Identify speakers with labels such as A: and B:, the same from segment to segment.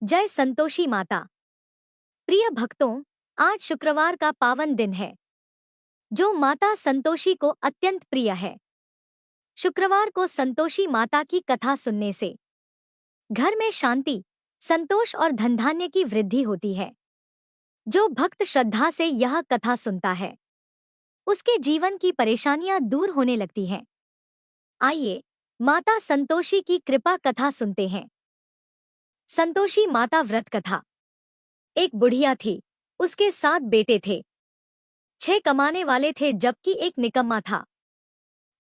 A: जय संतोषी माता। प्रिय भक्तों, आज शुक्रवार का पावन दिन है जो माता संतोषी को अत्यंत प्रिय है। शुक्रवार को संतोषी माता की कथा सुनने से घर में शांति, संतोष और धन धान्य की वृद्धि होती है। जो भक्त श्रद्धा से यह कथा सुनता है उसके जीवन की परेशानियां दूर होने लगती हैं। आइए माता संतोषी की कृपा कथा सुनते हैं। संतोषी माता व्रत कथा। एक बुढ़िया थी, उसके 7 बेटे थे। 6 कमाने वाले थे जबकि एक निकम्मा था।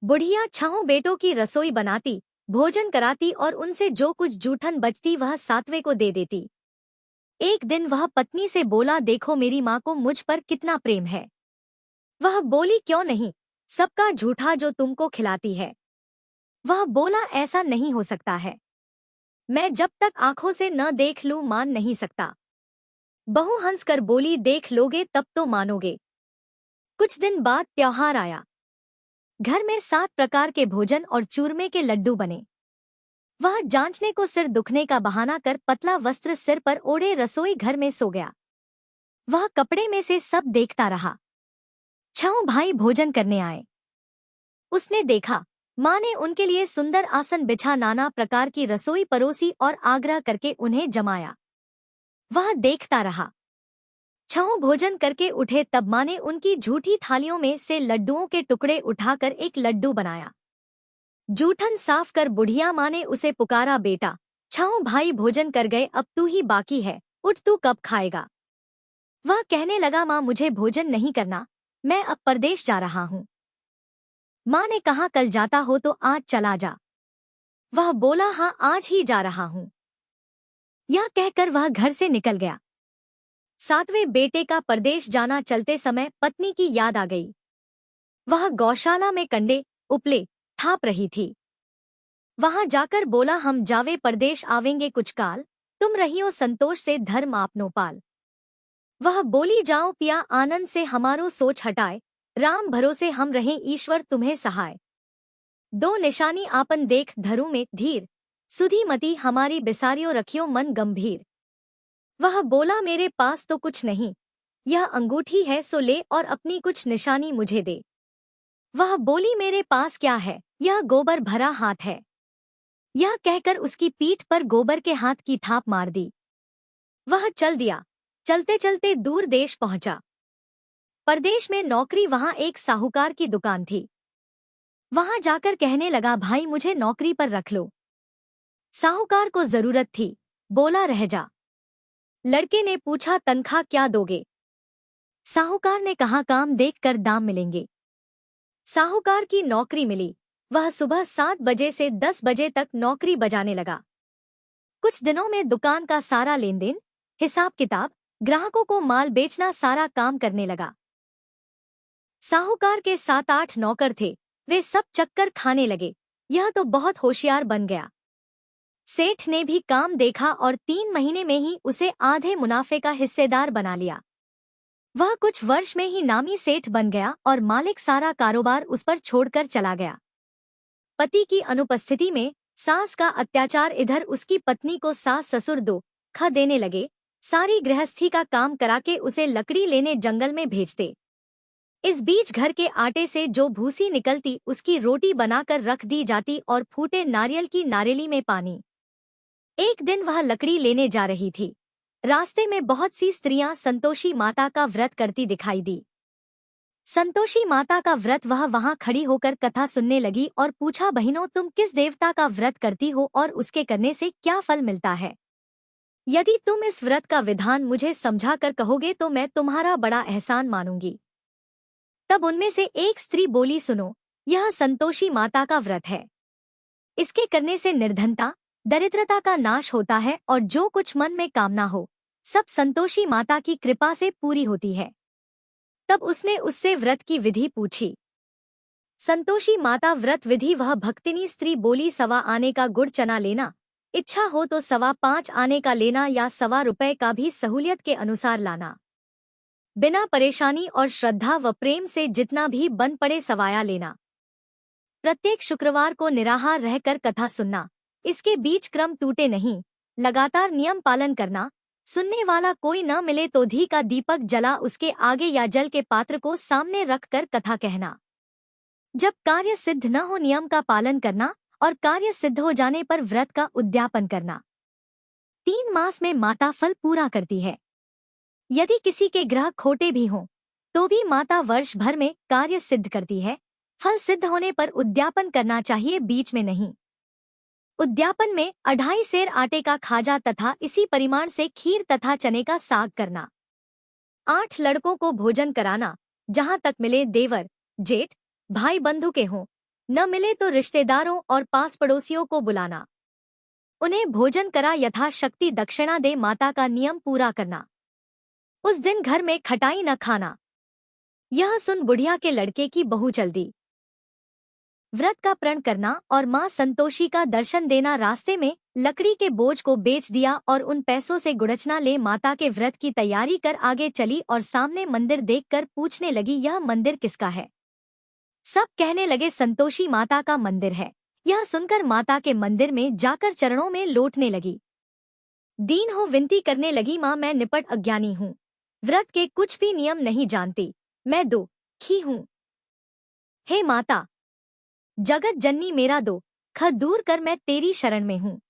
A: बुढ़िया 6 बेटों की रसोई बनाती, भोजन कराती और उनसे जो कुछ जूठन बचती वह 7वें को दे देती। एक दिन वह पत्नी से बोला, देखो मेरी माँ को मुझ पर कितना प्रेम है। वह बोली, क्यों नहीं, सबका झूठा जो तुमको खिलाती है। वह बोला, ऐसा नहीं हो सकता है, मैं जब तक आंखों से न देख लूं मान नहीं सकता। बहू हंसकर बोली, देख लोगे तब तो मानोगे। कुछ दिन बाद त्योहार आया। घर में 7 प्रकार के भोजन और चूरमे के लड्डू बने। वह जांचने को सिर दुखने का बहाना कर पतला वस्त्र सिर पर ओढ़े रसोई घर में सो गया। वह कपड़े में से सब देखता रहा। 6 भाई भोजन करने आए। उसने देखा माँ ने उनके लिए सुंदर आसन बिछा नाना प्रकार की रसोई परोसी और आग्रह करके उन्हें जमाया। वह देखता रहा। 6 भोजन करके उठे तब माँ ने उनकी झूठी थालियों में से लड्डुओं के टुकड़े उठाकर एक लड्डू बनाया। जूठन साफ कर बुढ़िया माँ ने उसे पुकारा, बेटा 6 भाई भोजन कर गए, अब तू ही बाकी है, उठ तू कब खाएगा। वह कहने लगा, माँ मुझे भोजन नहीं करना, मैं अब परदेश जा रहा हूँ। माँ ने कहा, कल जाता हो तो आज चला जा। वह बोला, हाँ आज ही जा रहा हूँ। यह कहकर वह घर से निकल गया। 7वें बेटे का परदेश जाना चलते समय पत्नी की याद आ गई। वह गौशाला में कंडे उपले थाप रही थी। वहां जाकर बोला, हम जावे परदेश आवेंगे कुछ काल, तुम रहियो संतोष से धर्म आपनो पाल। वह बोली, जाओ पिया आनंद से हमारो सोच हटाए, राम भरोसे हम रहें ईश्वर तुम्हें सहाय। 2 निशानी आपन देख धरू में धीर, सुधी मती हमारी बिसारियो रखियो मन गंभीर। वह बोला, मेरे पास तो कुछ नहीं, यह अंगूठी है सो ले और अपनी कुछ निशानी मुझे दे। वह बोली, मेरे पास क्या है, यह गोबर भरा हाथ है। यह कहकर उसकी पीठ पर गोबर के हाथ की थाप मार दी। वह चल दिया। चलते चलते दूर देश पहुंचा। परदेश में नौकरी वहां एक साहूकार की दुकान थी। वहां जाकर कहने लगा, भाई मुझे नौकरी पर रख लो। साहूकार को जरूरत थी, बोला रह जा। लड़के ने पूछा, तनख्वाह क्या दोगे। साहूकार ने कहा, काम देखकर दाम मिलेंगे। साहूकार की नौकरी मिली। वह सुबह 7 बजे से 10 बजे तक नौकरी बजाने लगा। कुछ दिनों में दुकान का सारा लेन देन, हिसाब किताब, ग्राहकों को माल बेचना सारा काम करने लगा। साहूकार के 7-8 नौकर थे, वे सब चक्कर खाने लगे। यह तो बहुत होशियार बन गया। सेठ ने भी काम देखा और 3 महीने में ही उसे आधे मुनाफे का हिस्सेदार बना लिया। वह कुछ वर्ष में ही नामी सेठ बन गया और मालिक सारा कारोबार उस पर छोड़कर चला गया। पति की अनुपस्थिति में सास का अत्याचार, इधर उसकी पत्नी को सास ससुर दुख देने लगे। सारी गृहस्थी का काम कराके उसे लकड़ी लेने जंगल में भेजते। इस बीच घर के आटे से जो भूसी निकलती उसकी रोटी बनाकर रख दी जाती और फूटे नारियल की नारेली में पानी। एक दिन वह लकड़ी लेने जा रही थी। रास्ते में बहुत सी स्त्रियां संतोषी माता का व्रत करती दिखाई दी। संतोषी माता का व्रत, वह वहां खड़ी होकर कथा सुनने लगी और पूछा, बहनों तुम किस देवता का व्रत करती हो और उसके करने से क्या फल मिलता है। यदि तुम इस व्रत का विधान मुझे समझा कर कहोगे तो मैं तुम्हारा बड़ा एहसान मानूंगी। तब उनमें से एक स्त्री बोली, सुनो, यह संतोषी माता का व्रत है। इसके करने से निर्धनता, दरिद्रता का नाश होता है और जो कुछ मन में कामना हो सब संतोषी माता की कृपा से पूरी होती है। तब उसने उससे व्रत की विधि पूछी। संतोषी माता व्रत विधि, वह भक्तिनी स्त्री बोली, 1.25 आने का गुड़ चना लेना, इच्छा हो तो 5.25 आने का लेना या 1.25 रुपए का भी सहूलियत के अनुसार लाना। बिना परेशानी और श्रद्धा व प्रेम से जितना भी बन पड़े सवाया लेना। प्रत्येक शुक्रवार को निराहार रहकर कथा सुनना, इसके बीच क्रम टूटे नहीं, लगातार नियम पालन करना, सुनने वाला कोई न मिले तो घी का दीपक जला उसके आगे या जल के पात्र को सामने रखकर कथा कहना। जब कार्य सिद्ध न हो नियम का पालन करना और कार्य सिद्ध हो जाने पर व्रत का उद्यापन करना। 3 मास में माता फल पूरा करती है। यदि किसी के ग्रह खोटे भी हों तो भी माता वर्ष भर में कार्य सिद्ध करती है। फल सिद्ध होने पर उद्यापन करना चाहिए, बीच में नहीं। उद्यापन में 2.5 सेर आटे का खाजा तथा इसी परिमाण से खीर तथा चने का साग करना। 8 लड़कों को भोजन कराना, जहां तक मिले देवर, जेठ, भाई बंधु के हों, न मिले तो रिश्तेदारों और पास पड़ोसियों को बुलाना। उन्हें भोजन करा यथाशक्ति दक्षिणा दे माता का नियम पूरा करना। उस दिन घर में खटाई न खाना। यह सुन बुढ़िया के लड़के की बहू चल दी। व्रत का प्रण करना और मां संतोषी का दर्शन देना। रास्ते में लकड़ी के बोझ को बेच दिया और उन पैसों से गुड़चना ले माता के व्रत की तैयारी कर आगे चली और सामने मंदिर देखकर पूछने लगी, यह मंदिर किसका है? सब कहने लगे संतोषी माता का मंदिर है। यह सुनकर माता के मंदिर में जाकर चरणों में लौटने लगी। दीन हो विनती करने लगी, मां मैं निपट अज्ञानी हूँ, व्रत के कुछ भी नियम नहीं जानती, मैं दुखी हूँ। हे माता, जगत जननी मेरा दुख दूर कर, मैं तेरी शरण में हूँ।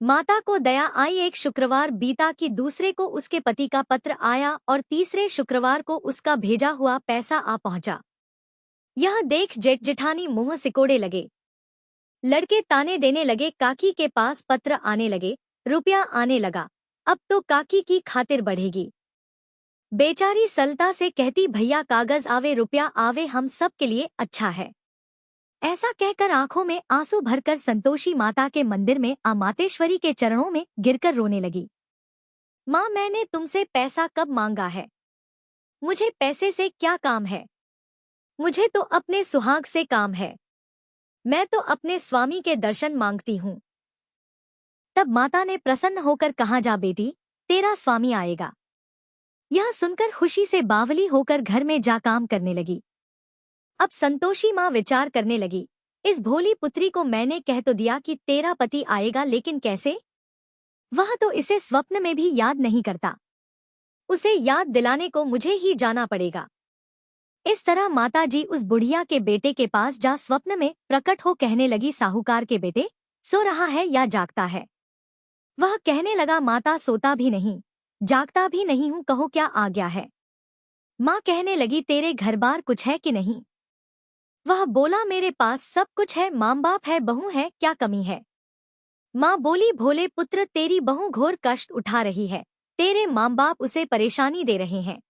A: माता को दया आई। एक शुक्रवार बीता कि दूसरे को उसके पति का पत्र आया और तीसरे शुक्रवार को उसका भेजा हुआ पैसा आ पहुंचा। यह देख जेठ जेठानी मुंह सिकोड़े लगे। लड़के ताने देने लगे, काकी के पास पत्र आने लगे, रुपया आने लगा, अब तो काकी की खातिर बढ़ेगी। बेचारी सलता से कहती, भैया कागज आवे रुपया आवे, हम सब के लिए अच्छा है। ऐसा कहकर आंखों में आंसू भरकर संतोषी माता के मंदिर में मातेश्वरी के चरणों में गिरकर रोने लगी। माँ, मैंने तुमसे पैसा कब मांगा है? मुझे पैसे से क्या काम है? मुझे तो अपने सुहाग से काम है। मैं तो अपने स्वामी के दर्शन मांगती हूँ। तब माता ने प्रसन्न होकर कहा, जा बेटी, तेरा स्वामी आएगा। यह सुनकर खुशी से बावली होकर घर में जा काम करने लगी। अब संतोषी माँ विचार करने लगी, इस भोली पुत्री को मैंने कह तो दिया कि तेरा पति आएगा, लेकिन कैसे? वह तो इसे स्वप्न में भी याद नहीं करता। उसे याद दिलाने को मुझे ही जाना पड़ेगा। इस तरह माताजी उस बुढ़िया के बेटे के पास जा स्वप्न में प्रकट हो कहने लगी, साहूकार के बेटे, सो रहा है या जागता है? वह कहने लगा, माता सोता भी नहीं, जागता भी नहीं हूँ, कहो क्या आ गया है? माँ कहने लगी, तेरे घर बार कुछ है कि नहीं? वह बोला, मेरे पास सब कुछ है, माँ बाप है, बहू है, क्या कमी है? माँ बोली, भोले पुत्र, तेरी बहू घोर कष्ट उठा रही है, तेरे माँ बाप उसे परेशानी दे रहे हैं।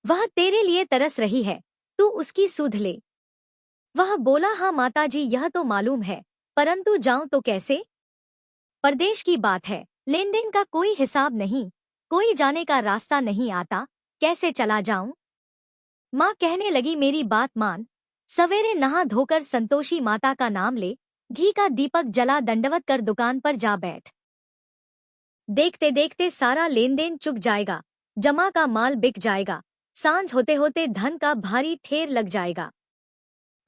A: वह तेरे लिए तरस रही है, तू उसकी सुध ले। वह बोला, हाँ माताजी, यह तो मालूम है, परंतु जाऊं तो कैसे? परदेश की बात है, लेन देन का कोई हिसाब नहीं, कोई जाने का रास्ता नहीं आता, कैसे चला जाऊं? माँ कहने लगी, मेरी बात मान, सवेरे नहा धोकर संतोषी माता का नाम ले, घी का दीपक जला, दंडवत कर दुकान पर जा बैठ। देखते देखते सारा लेन देन चुक जाएगा, जमा का माल बिक जाएगा, सांझ होते होते धन का भारी ठेर लग जाएगा।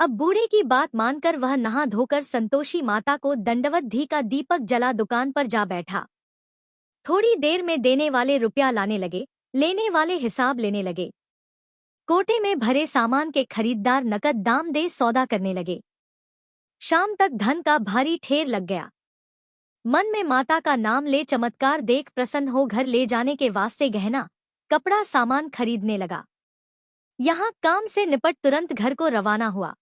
A: अब बूढ़े की बात मानकर वह नहा धोकर संतोषी माता को दंडवत घी का दीपक जला दुकान पर जा बैठा। थोड़ी देर में देने वाले रुपया लाने लगे, लेने वाले हिसाब लेने लगे। कोटे में भरे सामान के खरीददार नकद दाम दे सौदा करने लगे। शाम तक धन का भारी ठेर लग गया। मन में माता का नाम ले चमत्कार देख प्रसन्न हो घर ले जाने के वास्ते गहना, कपड़ा सामान खरीदने लगा। यहाँ काम से निपट तुरंत घर को रवाना हुआ।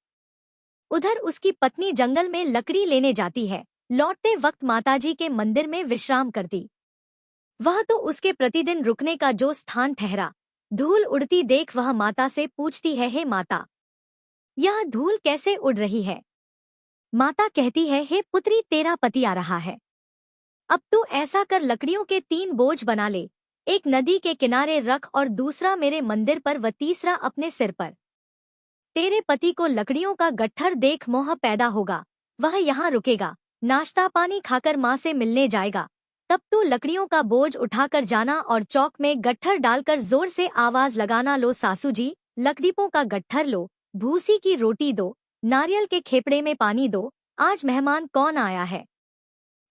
A: उधर उसकी पत्नी जंगल में लकड़ी लेने जाती है, लौटते वक्त माताजी के मंदिर में विश्राम करती। वह तो उसके प्रतिदिन रुकने का जो स्थान ठहरा। धूल उड़ती देख वह माता से पूछती है, हे माता, यह धूल कैसे उड़ रही है? माता कहती है, हे पुत्री, तेरा पति आ रहा है। अब तू ऐसा कर, लकड़ियों के 3 बोझ बना ले, एक नदी के किनारे रख और दूसरा मेरे मंदिर पर व तीसरा अपने सिर पर। तेरे पति को लकड़ियों का गट्ठर देख मोह पैदा होगा, वह यहाँ रुकेगा, नाश्ता पानी खाकर माँ से मिलने जाएगा। तब तू लकड़ियों का बोझ उठाकर जाना और चौक में गट्ठर डालकर जोर से आवाज लगाना, लो सासू जी, लकड़ियों का गट्ठर लो, भूसी की रोटी दो, नारियल के खेपड़े में पानी दो, आज मेहमान कौन आया है?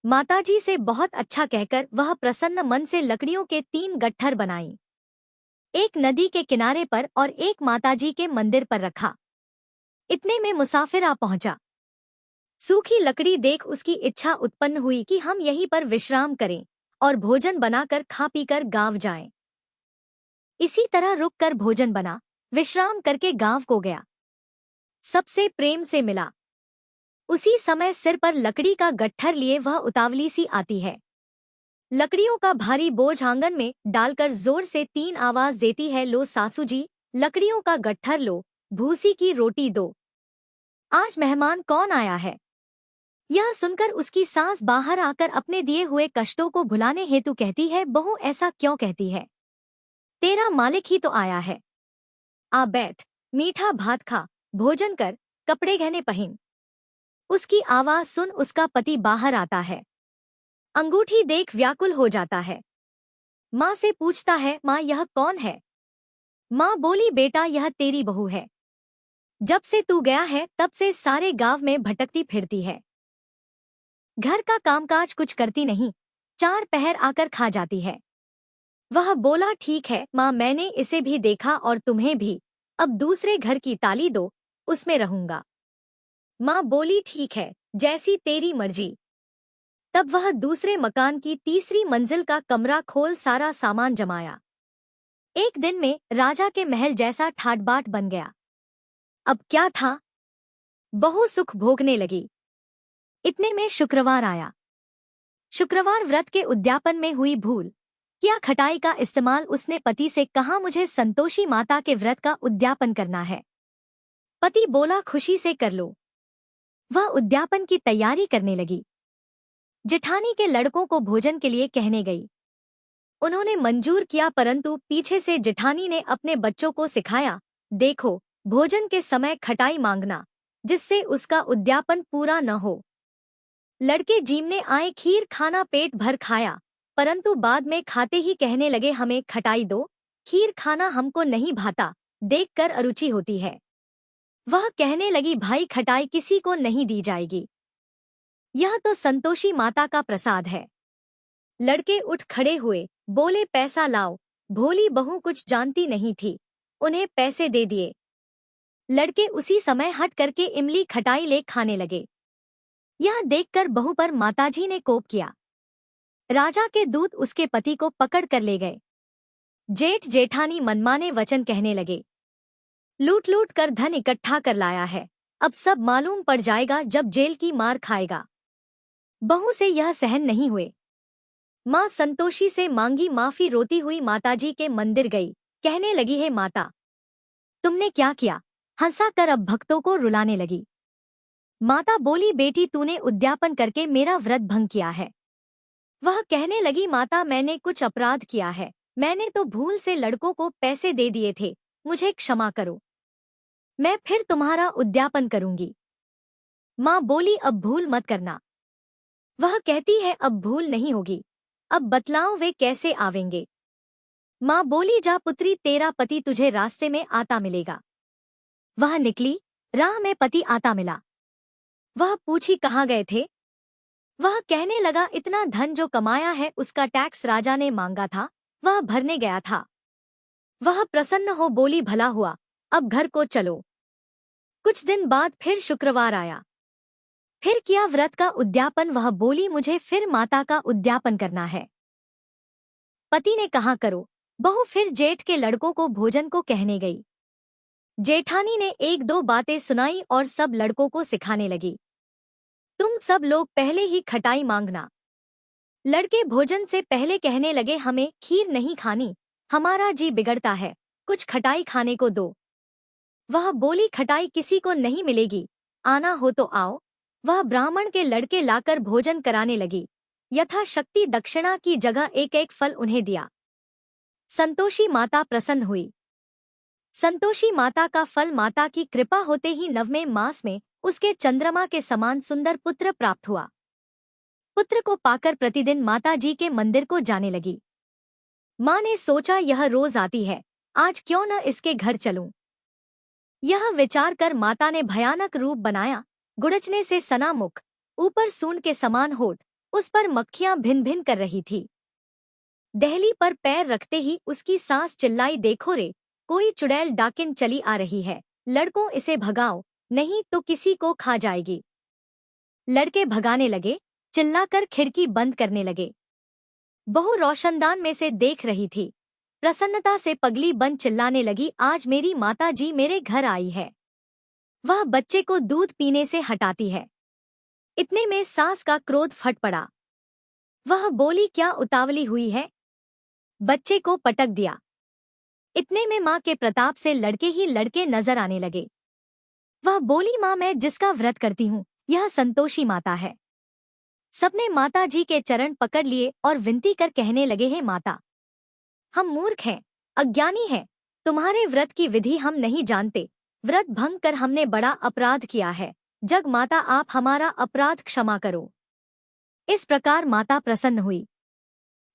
A: माताजी से बहुत अच्छा कहकर वह प्रसन्न मन से लकड़ियों के 3 गट्ठर बनाई। एक नदी के किनारे पर और एक माताजी के मंदिर पर रखा। इतने में मुसाफिर आ पहुंचा। सूखी लकड़ी देख उसकी इच्छा उत्पन्न हुई कि हम यहीं पर विश्राम करें और भोजन बनाकर खा पीकर गांव जाएं। इसी तरह रुक कर भोजन बना, विश्राम करके गांव को गया। सबसे प्रेम से मिला। उसी समय सिर पर लकड़ी का गट्ठर लिए वह उतावली सी आती है। लकड़ियों का भारी बोझ आंगन में डालकर जोर से 3 आवाज देती है, लो सासू जी, लकड़ियों का गट्ठर लो, भूसी की रोटी दो। आज मेहमान कौन आया है? यह सुनकर उसकी सास बाहर आकर अपने दिए हुए कष्टों को भुलाने हेतु कहती है, बहू ऐसा क्यों कहती है? तेरा मालिक ही तो आया है। आ बैठ, मीठा भात खा, भोजन कर, कपड़े गहने पहन। उसकी आवाज सुन उसका पति बाहर आता है। अंगूठी देख व्याकुल हो जाता है। माँ से पूछता है, माँ यह कौन है? माँ बोली, बेटा यह तेरी बहू है। जब से तू गया है तब से सारे गांव में भटकती फिरती है। घर का कामकाज कुछ करती नहीं, 4 पहर आकर खा जाती है। वह बोला, ठीक है माँ, मैंने इसे भी देखा और तुम्हें भी। अब दूसरे घर की ताली दो, उसमें रहूंगा। माँ बोली, ठीक है, जैसी तेरी मर्जी। तब वह दूसरे मकान की तीसरी मंजिल का कमरा खोल सारा सामान जमाया। एक दिन में राजा के महल जैसा ठाट बाट बन गया। अब क्या था, बहू सुख भोगने लगी। इतने में शुक्रवार आया। शुक्रवार व्रत के उद्यापन में हुई भूल। क्या खटाई का इस्तेमाल उसने पति से कहा, मुझे संतोषी माता के व्रत का उद्यापन करना है। पति बोला, खुशी से कर लो। वह उद्यापन की तैयारी करने लगी। जेठानी के लड़कों को भोजन के लिए कहने गई। उन्होंने मंजूर किया, परंतु पीछे से जेठानी ने अपने बच्चों को सिखाया, देखो भोजन के समय खटाई मांगना, जिससे उसका उद्यापन पूरा न हो। लड़के जीमने आए, खीर खाना पेट भर खाया, परंतु बाद में खाते ही कहने लगे, हमें खटाई दो, खीर खाना हमको नहीं भाता, देखकर अरुचि होती है। वह कहने लगी, भाई खटाई किसी को नहीं दी जाएगी, यह तो संतोषी माता का प्रसाद है। लड़के उठ खड़े हुए, बोले, पैसा लाओ। भोली बहू कुछ जानती नहीं थी, उन्हें पैसे दे दिए। लड़के उसी समय हट करके इमली खटाई ले खाने लगे। यह देखकर बहू पर माताजी ने कोप किया। राजा के दूत उसके पति को पकड़ कर ले गए। जेठ जेठानी मनमाने वचन कहने लगे, लूट लूट कर धन इकट्ठा कर लाया है, अब सब मालूम पड़ जाएगा जब जेल की मार खाएगा। बहू से यह सहन नहीं हुए। माँ संतोषी से मांगी माफी। रोती हुई माताजी के मंदिर गई, कहने लगी, हे माता, तुमने क्या किया? हंसा कर अब भक्तों को रुलाने लगी। माता बोली, बेटी तूने उद्यापन करके मेरा व्रत भंग किया है। वह कहने लगी, माता मैंने कुछ अपराध किया है, मैंने तो भूल से लड़कों को पैसे दे दिए थे, मुझे क्षमा करो, मैं फिर तुम्हारा उद्यापन करूंगी। माँ बोली, अब भूल मत करना। वह कहती है, अब भूल नहीं होगी, अब बतलाओ वे कैसे आवेंगे। माँ बोली, जा पुत्री, तेरा पति तुझे रास्ते में आता मिलेगा। वह निकली, राह में पति आता मिला। वह पूछी, कहाँ गए थे? वह कहने लगा, इतना धन जो कमाया है उसका टैक्स राजा ने मांगा था, वह भरने गया था। वह प्रसन्न हो बोली, भला हुआ, अब घर को चलो। कुछ दिन बाद फिर शुक्रवार आया। फिर किया व्रत का उद्यापन। वह बोली, मुझे फिर माता का उद्यापन करना है। पति ने कहा, करो। बहू फिर जेठ के लड़कों को भोजन को कहने गई। जेठानी ने 1-2 बातें सुनाई और सब लड़कों को सिखाने लगी, तुम सब लोग पहले ही खटाई मांगना। लड़के भोजन से पहले कहने लगे, हमें खीर नहीं खानी, हमारा जी बिगड़ता है, कुछ खटाई खाने को दो। वह बोली, खटाई किसी को नहीं मिलेगी, आना हो तो आओ। वह ब्राह्मण के लड़के लाकर भोजन कराने लगी। यथाशक्ति दक्षिणा की जगह एक एक फल उन्हें दिया। संतोषी माता प्रसन्न हुई। संतोषी माता का फल माता की कृपा होते ही 9वें मास में उसके चंद्रमा के समान सुंदर पुत्र प्राप्त हुआ। पुत्र को पाकर प्रतिदिन माता जी के मंदिर को जाने लगी। माँ ने सोचा, यह रोज आती है, आज क्यों न इसके घर चलूं। यह विचार कर माता ने भयानक रूप बनाया, गुड़चने से सना मुख, ऊपर सूंड के समान होठ, उस पर मक्खियां भिन भिन कर रही थी। दहली पर पैर रखते ही उसकी सांस चिल्लाई, देखो रे, कोई चुड़ैल डाकिन चली आ रही है, लड़कों इसे भगाओ, नहीं तो किसी को खा जाएगी। लड़के भगाने लगे, चिल्लाकर खिड़की बंद करने लगे। बहू रोशनदान में से देख रही थी। प्रसन्नता से पगली बन चिल्लाने लगी, आज मेरी माता जी मेरे घर आई है। वह बच्चे को दूध पीने से हटाती है। इतने में सास का क्रोध फट पड़ा। वह बोली, क्या उतावली हुई है? बच्चे को पटक दिया। इतने में माँ के प्रताप से लड़के ही लड़के नजर आने लगे। वह बोली, माँ, मैं जिसका व्रत करती हूँ यह संतोषी माता है। सबने माता जी के चरण पकड़ लिए और विनती कर कहने लगे, हे माता, हम मूर्ख हैं, अज्ञानी हैं, तुम्हारे व्रत की विधि हम नहीं जानते, व्रत भंग कर हमने बड़ा अपराध किया है, जग माता आप हमारा अपराध क्षमा करो। इस प्रकार माता प्रसन्न हुई।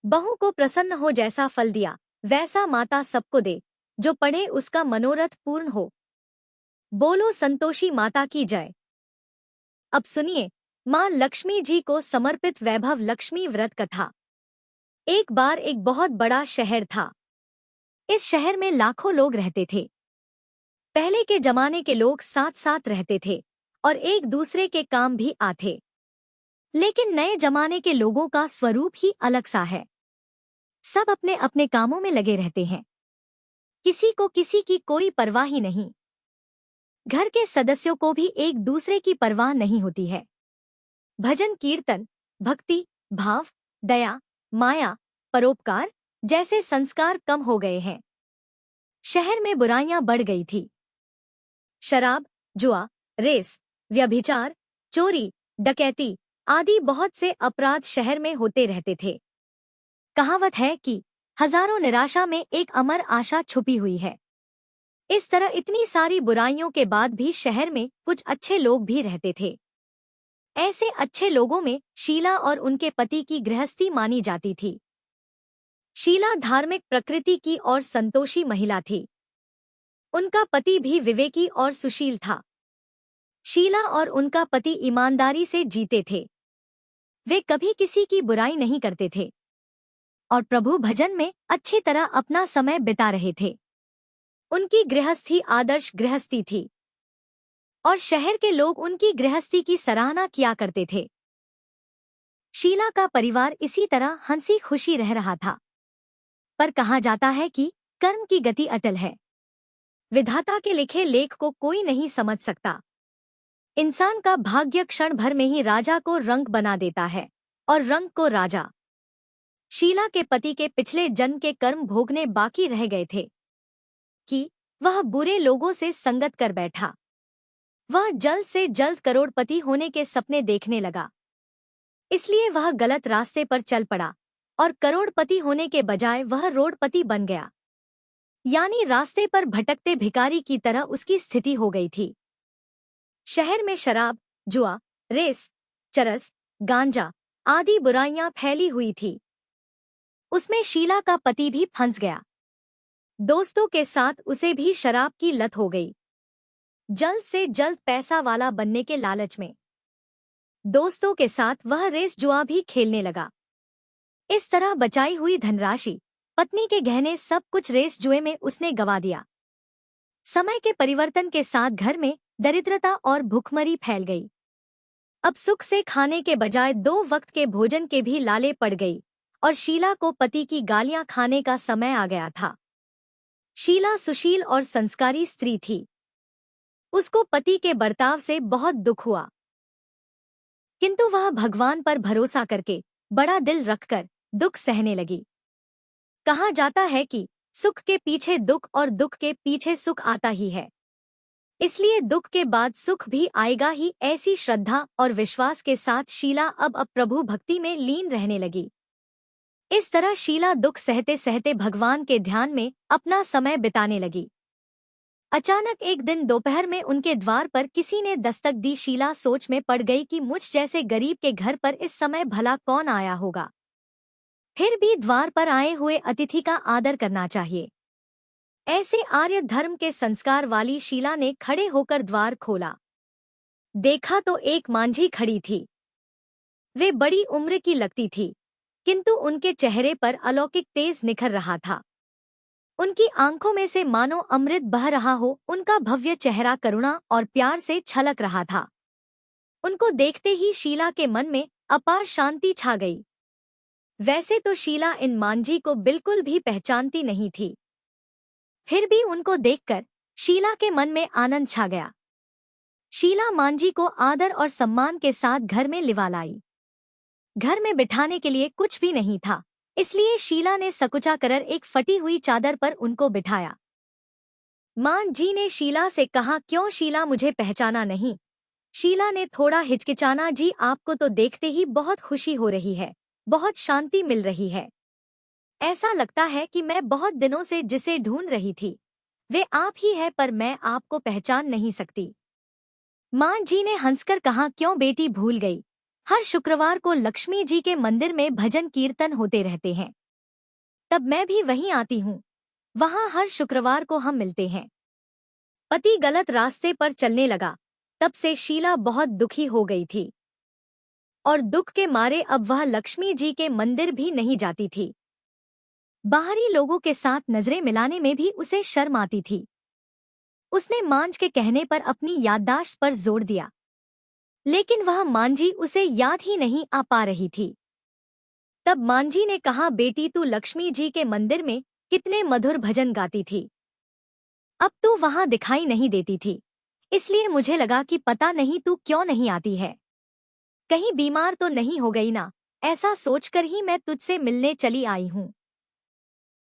A: बहू को प्रसन्न हो जैसा फल दिया वैसा माता सबको दे, जो पढ़े उसका मनोरथ पूर्ण हो। बोलो संतोषी माता की जय। अब सुनिए मां लक्ष्मी जी को समर्पित वैभव लक्ष्मी व्रत कथा। एक बार एक बहुत बड़ा शहर था। इस शहर में लाखों लोग रहते थे। पहले के जमाने के लोग साथ साथ रहते थे और एक दूसरे के काम भी आते। लेकिन नए जमाने के लोगों का स्वरूप ही अलग सा है। सब अपने अपने कामों में लगे रहते हैं। किसी को किसी की कोई परवाह ही नहीं। घर के सदस्यों को भी एक दूसरे की परवाह नहीं होती है। भजन कीर्तन, भक्ति, भाव, दया, माया, परोपकार जैसे संस्कार कम हो गए हैं। शहर में बुराइयां बढ़ गई थी। शराब, जुआ, रेस, व्यभिचार, चोरी, डकैती आदि बहुत से अपराध शहर में होते रहते थे। कहावत है कि हजारों निराशा में एक अमर आशा छुपी हुई है। इस तरह इतनी सारी बुराइयों के बाद भी शहर में कुछ अच्छे लोग भी रहते थे। ऐसे अच्छे लोगों में शीला और उनके पति की गृहस्थी मानी जाती थी। शीला धार्मिक प्रकृति की और संतोषी महिला थी। उनका पति भी विवेकी और सुशील था। शीला और उनका पति ईमानदारी से जीते थे। वे कभी किसी की बुराई नहीं करते थे और प्रभु भजन में अच्छी तरह अपना समय बिता रहे थे। उनकी गृहस्थी आदर्श गृहस्थी थी और शहर के लोग उनकी गृहस्थी की सराहना किया करते थे। शीला का परिवार इसी तरह हंसी खुशी रह रहा था। पर कहा जाता है कि कर्म की गति अटल है। विधाता के लिखे लेख को कोई नहीं समझ सकता। इंसान का भाग्य क्षण भर में ही राजा को रंक बना देता है और रंक को राजा। शीला के पति के पिछले जन्म के कर्म भोगने बाकी रह गए थे कि वह बुरे लोगों से संगत कर बैठा। वह जल्द से जल्द करोड़पति होने के सपने देखने लगा। इसलिए वह गलत रास्ते पर चल पड़ा और करोड़पति होने के बजाय वह रोडपति बन गया। यानी रास्ते पर भटकते भिखारी की तरह उसकी स्थिति हो गई थी। शहर में शराब, जुआ, रेस, चरस, गांजा आदि बुराइयां फैली हुई थी। उसमें शीला का पति भी फंस गया। दोस्तों के साथ उसे भी शराब की लत हो गई। जल्द से जल्द पैसा वाला बनने के लालच में दोस्तों के साथ वह रेस जुआ भी खेलने लगा। इस तरह बचाई हुई धनराशि, पत्नी के गहने, सब कुछ रेस जुए में उसने गवा दिया। समय के परिवर्तन के साथ घर में दरिद्रता और भूखमरी फैल गई। अब सुख से खाने के बजाय 2 वक्त के भोजन के भी लाले पड़ गई और शीला को पति की गालियां खाने का समय आ गया था। शीला सुशील और संस्कारी स्त्री थी। उसको पति के बर्ताव से बहुत दुख हुआ, किंतु वह भगवान पर भरोसा करके बड़ा दिल रखकर दुख सहने लगी। कहा जाता है कि सुख के पीछे दुख और दुख के पीछे सुख आता ही है। इसलिए दुख के बाद सुख भी आएगा ही। ऐसी श्रद्धा और विश्वास के साथ शीला अब प्रभु भक्ति में लीन रहने लगी। इस तरह शीला दुख सहते सहते भगवान के ध्यान में अपना समय बिताने लगी। अचानक एक दिन दोपहर में उनके द्वार पर किसी ने दस्तक दी। शीला सोच में पड़ गई कि मुझ जैसे गरीब के घर पर इस समय भला कौन आया होगा। फिर भी द्वार पर आए हुए अतिथि का आदर करना चाहिए। ऐसे आर्य धर्म के संस्कार वाली शीला ने खड़े होकर द्वार खोला। देखा तो एक मांझी खड़ी थी। वे बड़ी उम्र की लगती थी, किंतु उनके चेहरे पर अलौकिक तेज निखर रहा था। उनकी आंखों में से मानो अमृत बह रहा हो, उनका भव्य चेहरा करुणा और प्यार से छलक रहा था। उनको देखते ही शीला के मन में अपार शांति छा गई। वैसे तो शीला इन मांझी को बिल्कुल भी पहचानती नहीं थी, फिर भी उनको देखकर शीला के मन में आनंद छा गया। शीला मांझी को आदर और सम्मान के साथ घर में लिवा लाई। घर में बिठाने के लिए कुछ भी नहीं था, इसलिए शीला ने सकुचा कर एक फटी हुई चादर पर उनको बिठाया। मां जी ने शीला से कहा, क्यों शीला, मुझे पहचाना नहीं? शीला ने थोड़ा हिचकिचाना, जी आपको तो देखते ही बहुत खुशी हो रही है, बहुत शांति मिल रही है। ऐसा लगता है कि मैं बहुत दिनों से जिसे ढूंढ रही थी वे आप ही है, पर मैं आपको पहचान नहीं सकती। मां जी ने हंसकर कहा, क्यों बेटी भूल गई? हर शुक्रवार को लक्ष्मी जी के मंदिर में भजन कीर्तन होते रहते हैं, तब मैं भी वहीं आती हूँ। वहाँ हर शुक्रवार को हम मिलते हैं। पति गलत रास्ते पर चलने लगा, तब से शीला बहुत दुखी हो गई थी और दुख के मारे अब वह लक्ष्मी जी के मंदिर भी नहीं जाती थी। बाहरी लोगों के साथ नजरें मिलाने में भी उसे शर्म आती थी। उसने मांझ के कहने पर अपनी याददाश्त पर जोर दिया, लेकिन वह मांझी उसे याद ही नहीं आ पा रही थी। तब मांझी ने कहा, बेटी तू लक्ष्मी जी के मंदिर में कितने मधुर भजन गाती थी, अब तू वहां दिखाई नहीं देती थी, इसलिए मुझे लगा कि पता नहीं तू क्यों नहीं आती है। कहीं बीमार तो नहीं हो गई ना, ऐसा सोचकर ही मैं तुझसे मिलने चली आई हूँ।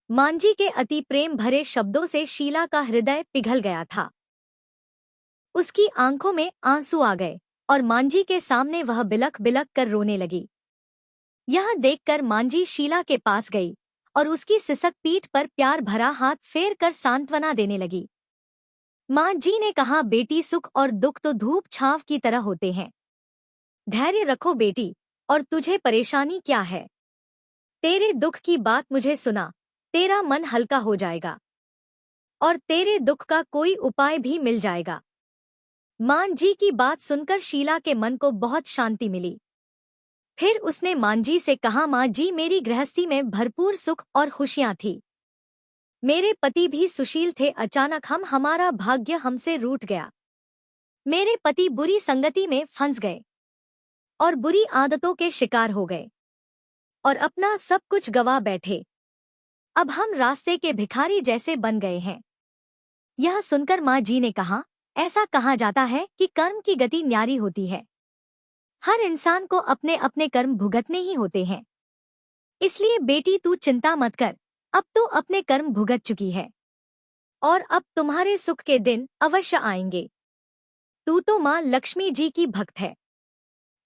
A: मांझी के अति प्रेम भरे शब्दों से शीला का हृदय पिघल गया था। उसकी आंखों में आंसू आ गए और मांझी के सामने वह बिलख बिलख कर रोने लगी। यह देखकर मांझी शीला के पास गई और उसकी सिसक पीठ पर प्यार भरा हाथ फेर कर सांत्वना देने लगी। मां जी ने कहा, बेटी सुख और दुख तो धूप छांव की तरह होते हैं। धैर्य रखो बेटी, और तुझे परेशानी क्या है? तेरे दुख की बात मुझे सुना, तेरा मन हल्का हो जाएगा और तेरे दुख का कोई उपाय भी मिल जाएगा। मां जी की बात सुनकर शीला के मन को बहुत शांति मिली। फिर उसने मां जी से कहा, मां जी मेरी गृहस्थी में भरपूर सुख और खुशियां थी। मेरे पति भी सुशील थे, अचानक हमारा भाग्य हमसे रूठ गया। मेरे पति बुरी संगति में फंस गए और बुरी आदतों के शिकार हो गए और अपना सब कुछ गवा बैठे। अब हम रास्ते के भिखारी जैसे बन गए हैं। यह सुनकर मां जी ने कहा, ऐसा कहा जाता है कि कर्म की गति न्यारी होती है। हर इंसान को अपने अपने कर्म भुगतने ही होते हैं, इसलिए बेटी तू चिंता मत कर, अब तू अपने कर्म भुगत चुकी है और अब तुम्हारे सुख के दिन अवश्य आएंगे। तू तो मां लक्ष्मी जी की भक्त है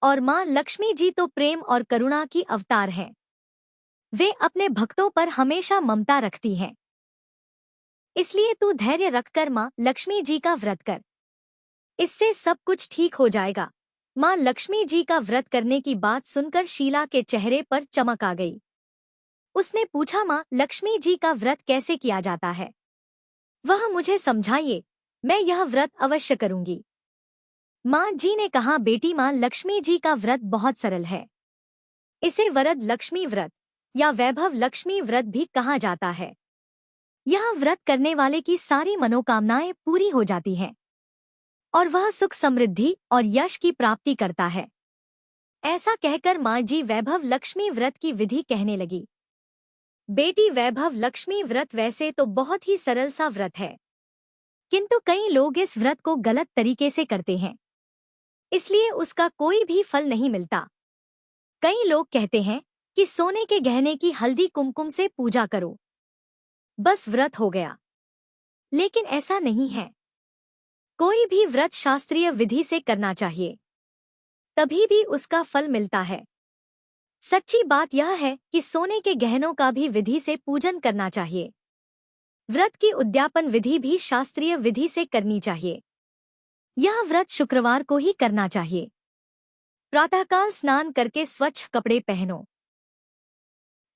A: और मां लक्ष्मी जी तो प्रेम और करुणा की अवतार है। वे अपने भक्तों पर हमेशा ममता रखती हैं। इसलिए तू धैर्य रखकर मां लक्ष्मी जी का व्रत कर, इससे सब कुछ ठीक हो जाएगा। मां लक्ष्मी जी का व्रत करने की बात सुनकर शीला के चेहरे पर चमक आ गई। उसने पूछा, मां लक्ष्मी जी का व्रत कैसे किया जाता है? वह मुझे समझाइए, मैं यह व्रत अवश्य करूंगी। मां जी ने कहा, बेटी मां लक्ष्मी जी का व्रत बहुत सरल है। इसे वरद लक्ष्मी व्रत या वैभव लक्ष्मी व्रत भी कहा जाता है। यह व्रत करने वाले की सारी मनोकामनाएं पूरी हो जाती हैं और वह सुख समृद्धि और यश की प्राप्ति करता है। ऐसा कहकर मां जी वैभव लक्ष्मी व्रत की विधि कहने लगी। बेटी वैभव लक्ष्मी व्रत वैसे तो बहुत ही सरल सा व्रत है, किंतु कई लोग इस व्रत को गलत तरीके से करते हैं, इसलिए उसका कोई भी फल नहीं मिलता। कई लोग कहते हैं कि सोने के गहने की हल्दी कुमकुम से पूजा करो, बस व्रत हो गया, लेकिन ऐसा नहीं है। कोई भी व्रत शास्त्रीय विधि से करना चाहिए, तभी भी उसका फल मिलता है। सच्ची बात यह है कि सोने के गहनों का भी विधि से पूजन करना चाहिए। व्रत की उद्यापन विधि भी शास्त्रीय विधि से करनी चाहिए। यह व्रत शुक्रवार को ही करना चाहिए। प्रातःकाल स्नान करके स्वच्छ कपड़े पहनो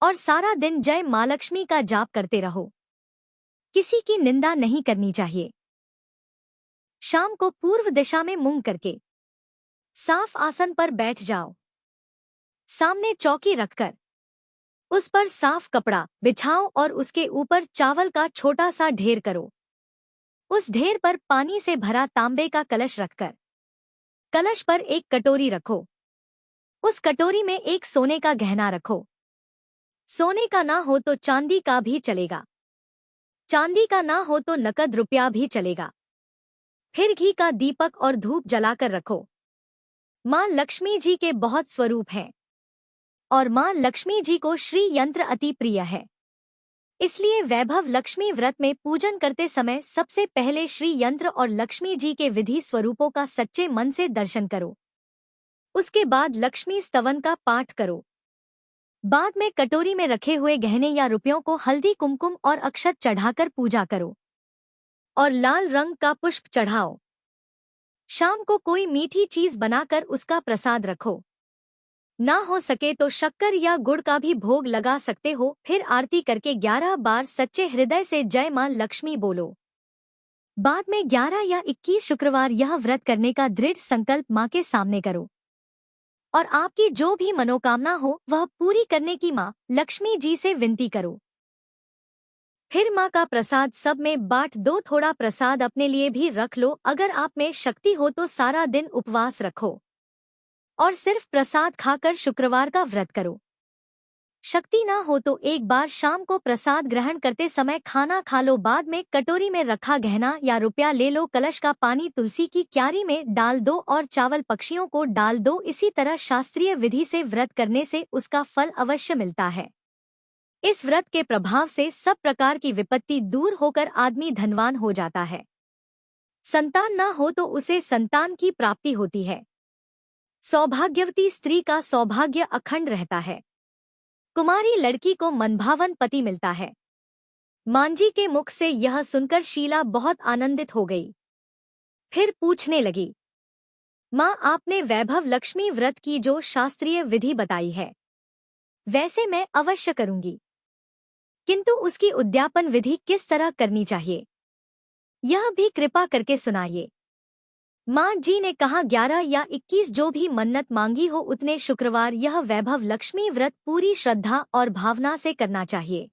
A: और सारा दिन जय मां लक्ष्मी का जाप करते रहो। किसी की निंदा नहीं करनी चाहिए। शाम को पूर्व दिशा में मुंह करके साफ आसन पर बैठ जाओ। सामने चौकी रखकर उस पर साफ कपड़ा बिछाओ और उसके ऊपर चावल का छोटा सा ढेर करो। उस ढेर पर पानी से भरा तांबे का कलश रखकर कलश पर एक कटोरी रखो। उस कटोरी में एक सोने का गहना रखो। सोने का ना हो तो चांदी का भी चलेगा। चांदी का ना हो तो नकद रुपया भी चलेगा। फिर घी का दीपक और धूप जलाकर रखो। मां लक्ष्मी जी के बहुत स्वरूप हैं और मां लक्ष्मी जी को श्री यंत्र अति प्रिय है। इसलिए वैभव लक्ष्मी व्रत में पूजन करते समय सबसे पहले श्री यंत्र और लक्ष्मी जी के विधि स्वरूपों का सच्चे मन से दर्शन करो। उसके बाद लक्ष्मी स्तवन का पाठ करो। बाद में कटोरी में रखे हुए गहने या रुपयों को हल्दी कुमकुम और अक्षत चढ़ाकर पूजा करो और लाल रंग का पुष्प चढ़ाओ। शाम को कोई मीठी चीज बनाकर उसका प्रसाद रखो। ना हो सके तो शक्कर या गुड़ का भी भोग लगा सकते हो। फिर आरती करके 11 बार सच्चे हृदय से जय मां लक्ष्मी बोलो। बाद में 11 या 21 शुक्रवार यह व्रत करने का दृढ़ संकल्प मां के सामने करो और आपकी जो भी मनोकामना हो वह पूरी करने की मां लक्ष्मी जी से विनती करो। फिर मां का प्रसाद सब में बांट दो। थोड़ा प्रसाद अपने लिए भी रख लो। अगर आप में शक्ति हो तो सारा दिन उपवास रखो और सिर्फ प्रसाद खाकर शुक्रवार का व्रत करो। शक्ति ना हो तो एक बार शाम को प्रसाद ग्रहण करते समय खाना खा लो। बाद में कटोरी में रखा गहना या रुपया ले लो। कलश का पानी तुलसी की क्यारी में डाल दो और चावल पक्षियों को डाल दो। इसी तरह शास्त्रीय विधि से व्रत करने से उसका फल अवश्य मिलता है। इस व्रत के प्रभाव से सब प्रकार की विपत्ति दूर होकर आदमी धनवान हो जाता है। संतान ना हो तो उसे संतान की प्राप्ति होती है। सौभाग्यवती स्त्री का सौभाग्य अखंड रहता है। कुमारी लड़की को मनभावन पति मिलता है। मांझी के मुख से यह सुनकर शीला बहुत आनंदित हो गई। फिर पूछने लगी, मां, आपने वैभव लक्ष्मी व्रत की जो शास्त्रीय विधि बताई है वैसे मैं अवश्य करूंगी, किंतु उसकी उद्यापन विधि किस तरह करनी चाहिए यह भी कृपा करके सुनाइए। मां जी ने कहा, 11 या 21 जो भी मन्नत मांगी हो उतने शुक्रवार यह वैभव लक्ष्मी व्रत पूरी श्रद्धा और भावना से करना चाहिए।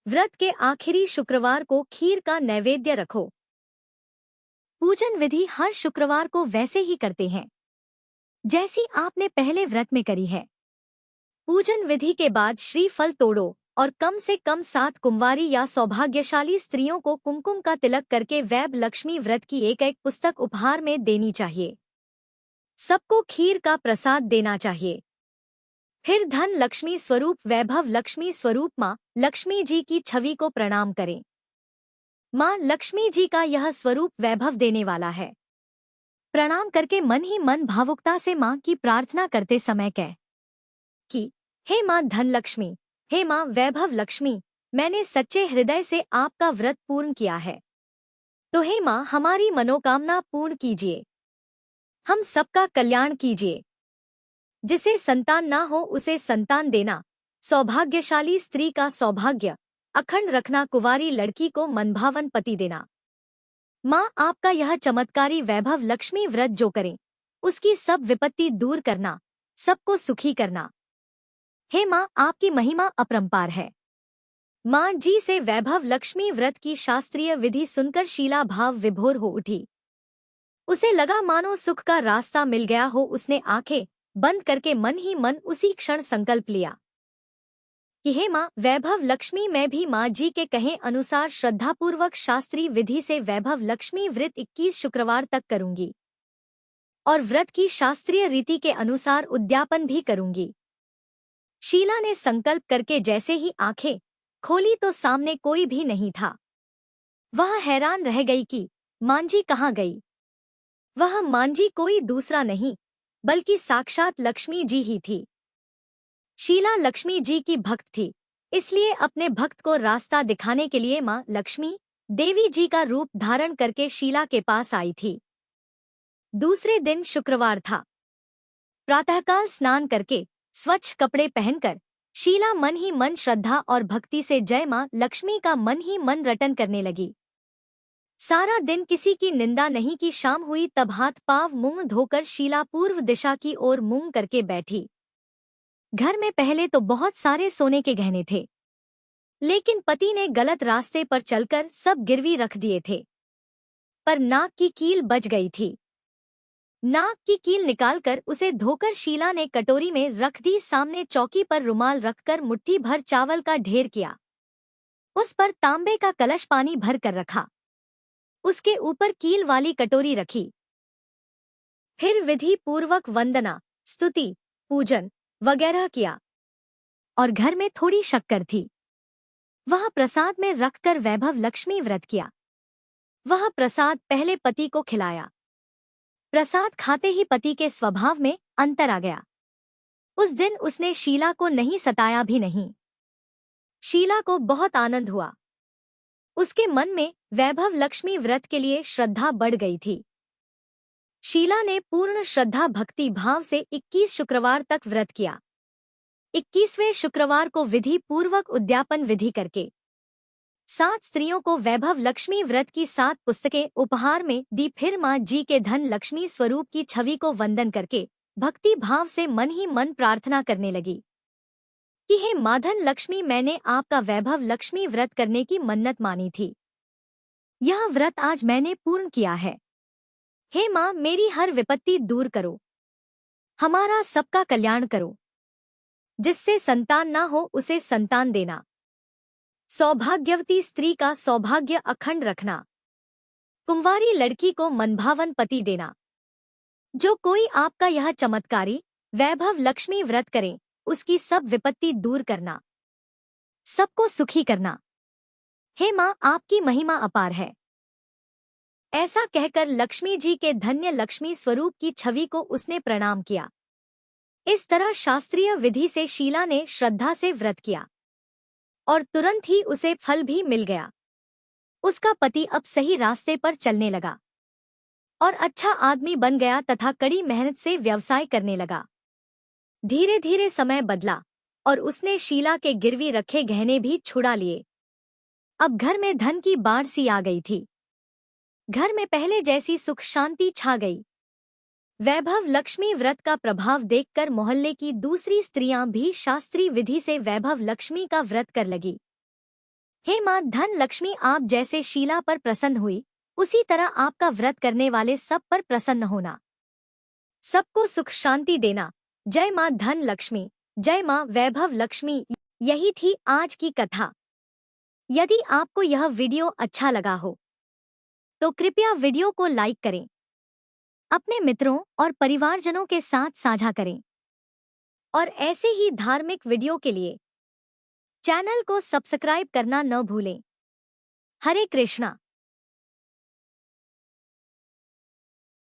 A: व्रत के आखिरी शुक्रवार को खीर का नैवेद्य रखो। पूजन विधि हर शुक्रवार को वैसे ही करते हैं जैसी आपने पहले व्रत में करी है। पूजन विधि के बाद श्रीफल तोड़ो और कम से कम 7 कुंवारी या सौभाग्यशाली स्त्रियों को कुमकुम का तिलक करके वैभ लक्ष्मी व्रत की एक पुस्तक उपहार में देनी चाहिए। सबको खीर का प्रसाद देना चाहिए। फिर धन लक्ष्मी स्वरूप वैभव लक्ष्मी स्वरूप मां लक्ष्मी जी की छवि को प्रणाम करें। मां लक्ष्मी जी का यह स्वरूप वैभव देने वाला है। प्रणाम करके मन ही मन भावुकता से मां की प्रार्थना करते समय कह कि हे मां धन लक्ष्मी, हे मां वैभव लक्ष्मी, मैंने सच्चे हृदय से आपका व्रत पूर्ण किया है, तो हे मां हमारी मनोकामना पूर्ण कीजिए। हम सबका कल्याण कीजिए। जिसे संतान ना हो उसे संतान देना, सौभाग्यशाली स्त्री का सौभाग्य अखंड रखना, कुंवारी लड़की को मनभावन पति देना। मां आपका यह चमत्कारी वैभव लक्ष्मी व्रत जो करें उसकी सब विपत्ति दूर करना, सबको सुखी करना। हे मां आपकी महिमा अपरंपार है। मां जी से वैभव लक्ष्मी व्रत की शास्त्रीय विधि सुनकर शीला भाव विभोर हो उठी। उसे लगा मानो सुख का रास्ता मिल गया हो। उसने आंखें बंद करके मन ही मन उसी क्षण संकल्प लिया कि हे मां वैभव लक्ष्मी, मैं भी मां जी के कहे अनुसार श्रद्धापूर्वक शास्त्रीय विधि से वैभव लक्ष्मी व्रत 21 शुक्रवार तक करूंगी और व्रत की शास्त्रीय रीति के अनुसार उद्यापन भी करूंगी। शीला ने संकल्प करके जैसे ही आंखें खोली तो सामने कोई भी नहीं था। वह हैरान रह गई कि मांझी कहाँ गई। वह मांझी कोई दूसरा नहीं बल्कि साक्षात लक्ष्मी जी ही थी। शीला लक्ष्मी जी की भक्त थी, इसलिए अपने भक्त को रास्ता दिखाने के लिए मां लक्ष्मी देवी जी का रूप धारण करके शीला के पास आई थी। दूसरे दिन शुक्रवार था। प्रातःकाल स्नान करके स्वच्छ कपड़े पहनकर शीला मन ही मन श्रद्धा और भक्ति से जय मां लक्ष्मी का मन ही मन रटन करने लगी। सारा दिन किसी की निंदा नहीं की। शाम हुई तब हाथ पांव मुंह धोकर शीला पूर्व दिशा की ओर मुंह करके बैठी। घर में पहले तो बहुत सारे सोने के गहने थे, लेकिन पति ने गलत रास्ते पर चलकर सब गिरवी रख दिए थे। पर नाक की कील बच गई थी। नाक की कील निकालकर उसे धोकर शीला ने कटोरी में रख दी। सामने चौकी पर रुमाल रखकर मुट्ठी भर चावल का ढेर किया। उस पर तांबे का कलश पानी भर कर रखा। उसके ऊपर कील वाली कटोरी रखी। फिर विधि पूर्वक वंदना, स्तुति, पूजन वगैरह किया और घर में थोड़ी शक्कर थी, वह प्रसाद में रखकर वैभव लक्ष्मी व्रत किया। वह प्रसाद पहले पति को खिलाया। प्रसाद खाते ही पति के स्वभाव में अंतर आ गया। उस दिन उसने शीला को नहीं सताया भी नहीं। शीला को बहुत आनंद हुआ। उसके मन में वैभव लक्ष्मी व्रत के लिए श्रद्धा बढ़ गई थी। शीला ने पूर्ण श्रद्धा भक्ति भाव से 21 शुक्रवार तक व्रत किया। 21वें शुक्रवार को विधि पूर्वक उद्यापन विधि करके 7 स्त्रियों को वैभव लक्ष्मी व्रत की 7 पुस्तकें उपहार में दी। फिर माँ जी के धन लक्ष्मी स्वरूप की छवि को वंदन करके भक्ति भाव से मन ही मन प्रार्थना करने लगी कि हे माँ धन लक्ष्मी, मैंने आपका वैभव लक्ष्मी व्रत करने की मन्नत मानी थी। यह व्रत आज मैंने पूर्ण किया है। हे माँ, मेरी हर विपत्ति दूर करो, हमारा सबका कल्याण करो। जिससे संतान ना हो उसे संतान देना। सौभाग्यवती स्त्री का सौभाग्य अखंड रखना। कुंवारी लड़की को मनभावन पति देना। जो कोई आपका यह चमत्कारी वैभव लक्ष्मी व्रत करे, उसकी सब विपत्ति दूर करना, सबको सुखी करना। हे माँ, आपकी महिमा अपार है। ऐसा कहकर लक्ष्मी जी के धन्य लक्ष्मी स्वरूप की छवि को उसने प्रणाम किया। इस तरह शास्त्रीय विधि से शीला ने श्रद्धा से व्रत किया और तुरंत ही उसे फल भी मिल गया। उसका पति अब सही रास्ते पर चलने लगा और अच्छा आदमी बन गया तथा कड़ी मेहनत से व्यवसाय करने लगा। धीरे धीरे समय बदला और उसने शीला के गिरवी रखे गहने भी छुड़ा लिए। अब घर में धन की बाढ़ सी आ गई थी। घर में पहले जैसी सुख शांति छा गई। वैभव लक्ष्मी व्रत का प्रभाव देखकर मोहल्ले की दूसरी स्त्रियां भी शास्त्रीय विधि से वैभव लक्ष्मी का व्रत कर लगी। हे माँ धन लक्ष्मी, आप जैसे शीला पर प्रसन्न हुई, उसी तरह आपका व्रत करने वाले सब पर प्रसन्न होना, सबको सुख शांति देना। जय माँ धन लक्ष्मी, जय माँ वैभव लक्ष्मी। यही थी आज की कथा। यदि आपको यह वीडियो अच्छा लगा हो तो कृपया वीडियो को लाइक करें, अपने मित्रों और परिवारजनों के साथ साझा करें और ऐसे ही धार्मिक वीडियो के लिए चैनल को सब्सक्राइब करना न भूलें। हरे कृष्णा।